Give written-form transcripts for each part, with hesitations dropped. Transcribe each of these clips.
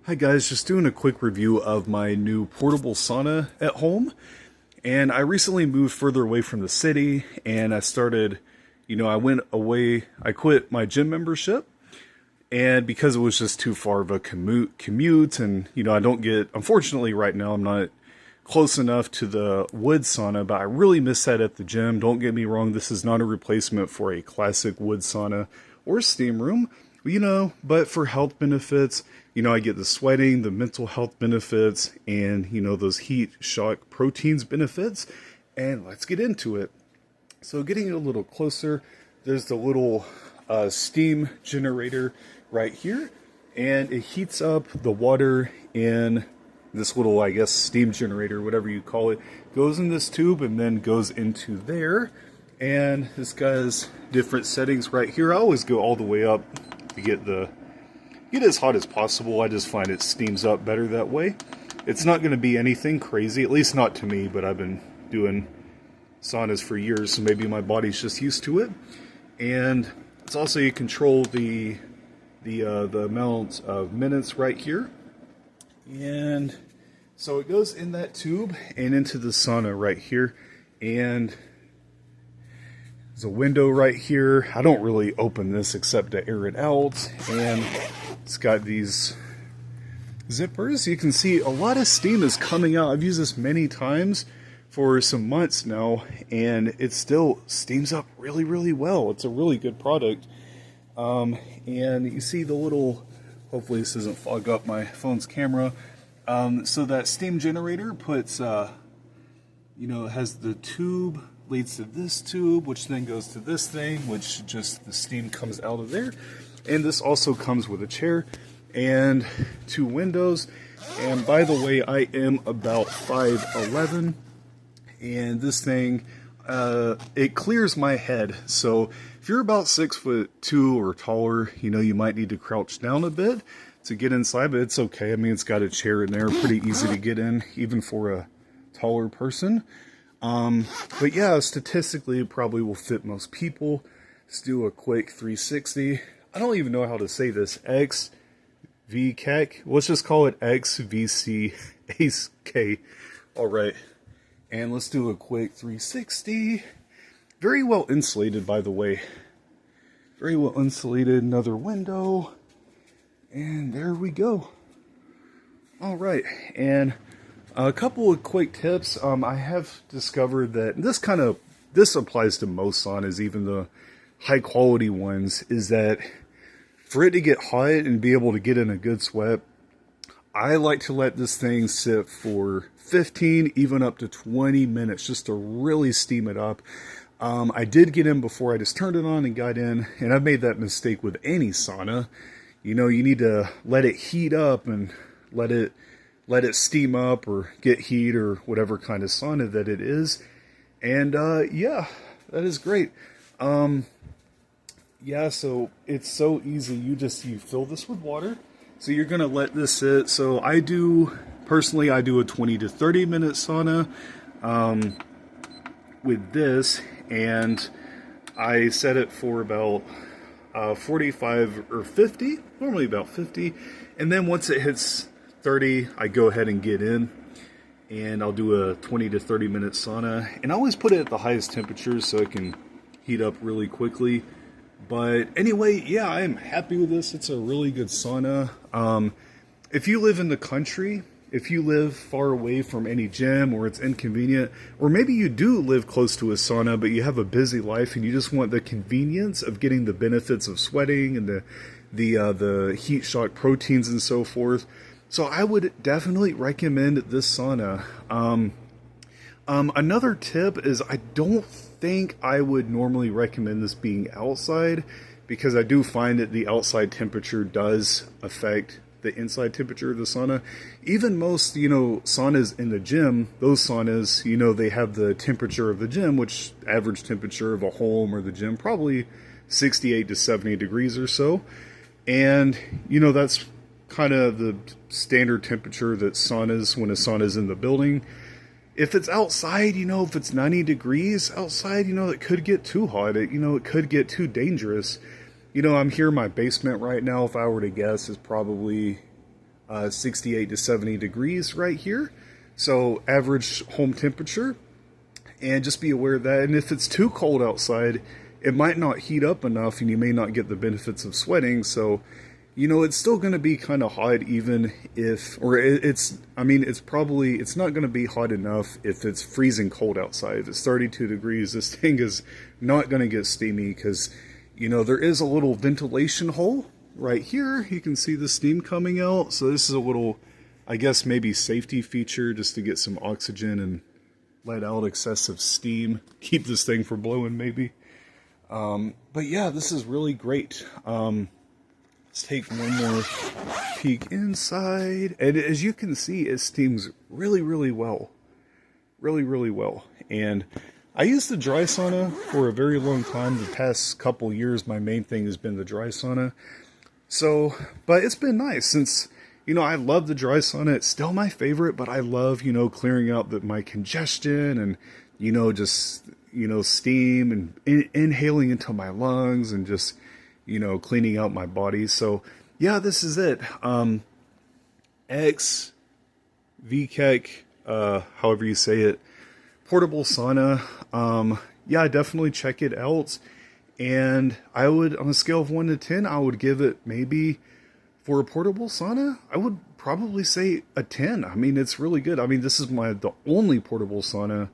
Hi guys, just doing a quick review of my new portable sauna at home. And I recently moved further away from the city and I started, I went away, I quit my gym membership. And because it was just too far of a commute and, I don't get, unfortunately right now I'm not close enough to the wood sauna, but I really miss that at the gym. Don't get me wrong, this is not a replacement for a classic wood sauna or steam room, but for health benefits, I get the sweating, the mental health benefits, and, those heat shock proteins benefits. And let's get into it. So getting a little closer, there's the little steam generator right here, and it heats up the water in this little, I guess, steam generator, whatever you call it, goes in this tube and then goes into there. And this guy's different settings right here. I always go all the way up to get as hot as possible. I just find it steams up better that way. It's not going to be anything crazy, at least not to me, but I've been doing saunas for years, so maybe my body's just used to it. And it's also, you control the amount of minutes right here. And so it goes in that tube and into the sauna right here. And there's a window right here. I don't really open this except to air it out. And it's got these zippers. You can see a lot of steam is coming out. I've used this many times for some months now, and it still steams up really, really well. It's a really good product. And you see the little, hopefully this doesn't fog up my phone's camera. So that steam generator puts, it has the tube, leads to this tube, which then goes to this thing, which just the steam comes out of there. And this also comes with a chair and two windows. And by the way, I am about 5'11", and this thing, it clears my head. So if you're about 6'2" or taller, you might need to crouch down a bit to get inside, but it's okay. I mean, it's got a chair in there, pretty easy to get in, even for a taller person. But yeah, statistically, it probably will fit most people. Let's do a quick 360. I don't even know how to say this. X-Vcak. Let's just call it X-Vcak. All right. And let's do a quick 360. Very well insulated, by the way. Very well insulated. Another window. And there we go. All right. And a couple of quick tips. I have discovered that this applies to most saunas, even the high quality ones, is that for it to get hot and be able to get in a good sweat, I like to let this thing sit for 15, even up to 20 minutes just to really steam it up. I did get in before I just turned it on and got in, and I've made that mistake with any sauna. You need to let it heat up and let it steam up or get heat or whatever kind of sauna that it is. And yeah, that is great. Yeah, so it's so easy. You fill this with water. So you're going to let this sit. So personally, I do a 20 to 30 minute sauna with this, and I set it for about 45 or 50, normally about 50. And then once it hits 30, I go ahead and get in, and I'll do a 20 to 30 minute sauna. And I always put it at the highest temperature so it can heat up really quickly. But anyway, yeah, I'm happy with this. It's a really good sauna. If you live in the country, if you live far away from any gym or it's inconvenient, or maybe you do live close to a sauna, but you have a busy life and you just want the convenience of getting the benefits of sweating and the heat shock proteins and so forth. So I would definitely recommend this sauna. Another tip is I don't think I would normally recommend this being outside, because I do find that the outside temperature does affect the inside temperature of the sauna. Even most, saunas in the gym, those saunas, they have the temperature of the gym, which average temperature of a home or the gym, probably 68 to 70 degrees or so. And, that's kind of the standard temperature that saunas, when a sauna is in the building. If it's outside, if it's 90 degrees outside, it could get too hot. It could get too dangerous. I'm here in my basement right now. If I were to guess, is probably 68 to 70 degrees right here. So average home temperature. And just be aware of that. And if it's too cold outside, it might not heat up enough and you may not get the benefits of sweating. So, you know, it's still going to be kind of hot even if, or it's not going to be hot enough if it's freezing cold outside. If it's 32 degrees, this thing is not going to get steamy because, you know, there is a little ventilation hole right here. You can see the steam coming out. So this is a little, I guess, maybe safety feature just to get some oxygen and let out excessive steam. Keep this thing from blowing maybe. But yeah, this is really great. Let's take one more peek inside. And as you can see, it steams really, really well. Really, really well. And I used the dry sauna for a very long time. The past couple years, my main thing has been the dry sauna. So, but it's been nice since, you know, I love the dry sauna. It's still my favorite, but I love, you know, clearing out my congestion and, you know, just, you know, steam and inhaling into my lungs and just, you know, cleaning out my body. So, yeah, this is it. X-Vcak, however you say it, portable sauna. Yeah, definitely check it out. And I would, on a scale of 1 to 10, I would give it maybe, for a portable sauna, I would probably say a 10. I mean, it's really good. I mean, this is the only portable sauna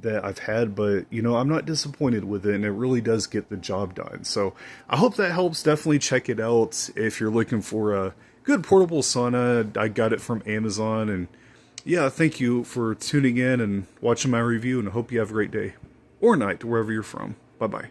that I've had, but, you know, I'm not disappointed with it, and it really does get the job done. So I hope that helps. Definitely check it out if you're looking for a good portable sauna. I got it from Amazon, and yeah, thank you for tuning in and watching my review, and I hope you have a great day or night wherever you're from. Bye-bye.